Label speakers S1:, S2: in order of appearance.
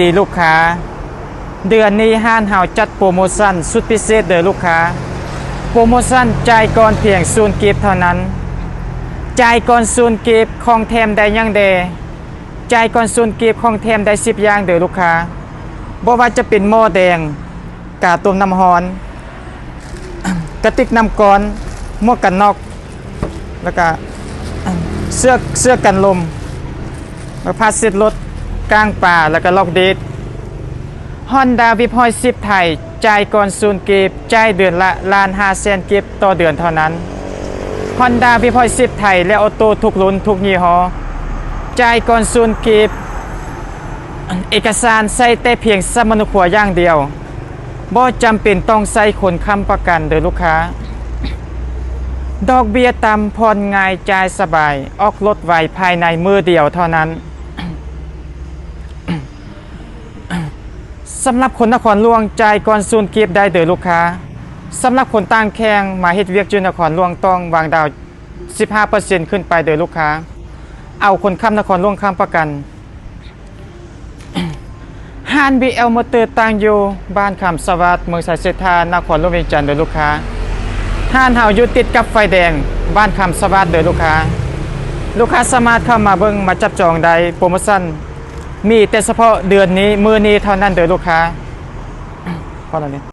S1: ดีลูกค้าเดือนนี้ห้านเฮาจัดโปรโมชั่นสุดพิเศษเด้อลูกค้าโปรโมชั่นจ่ายก่อนเพียง0 กีบเท่านั้นจ่ายก่อน0 กีบของแถมได้ยังเดจ่ายก่อน0 กีบของแถมได้10 อย่างเด้อลูกค้าบ่ว่าจะเป็นหม้อแดงกาต้มน้ำร้อนกระติกน้ำก้อนหมวกกันน็อกแล้วก็เสื้อกันลมผ้าเช็ดรถกลางป่าแล้วก็ล็อกเดทฮอนด้าวิพอย10ไทยจ่ายก่อน0 กีบจ่ายเดือนละ1,500,000 กีบต่อเดือนเท่านั้นฮอนด้าวิพอย10ไทยและออโต้ทุกรุ่นทุกยี่ห้อจ่ายก่อน0 กีบเอกสารใส่แต่เพียงสมุดขัวอย่างเดียวบ่จำเป็นต้องใส่คนค้ำประกันเด้อลูกค้าดอกเบี้ยต่ำผ่อนง่ายจ่ายสบายออกรถไวภายในมือเดียวเท่านั้นสำหรับคนนครหลวงจ่ายก่อน0 กีบได้เด้อลูกค้าสำหรับคนต่างแข่งมาเฮ็ดเวียกอยู่นครหลวงต้องวางดาว 15% ขึ้นไปเด้อลูกค้าเอาคนค้ำนครหลวงค้ำประกันห้าน BL มอเตอร์ตั้งอยู่บ้านคำสวัสดิ์เมืองสายเสถานครหลวงเวียงจันทน์เด้อลูกค้าห้านเฮาอยู่ติดกับไฟแดงบ้านคำสวัสดิ์เด้อลูกค้าสามารถเข้ามาเบิ่งมาจับจองได้โปรโมชั่นมีแต่เฉพาะเดือนนี้มื้อนี้เท่านั้นเด้อลูกค้าพอแล้วนี่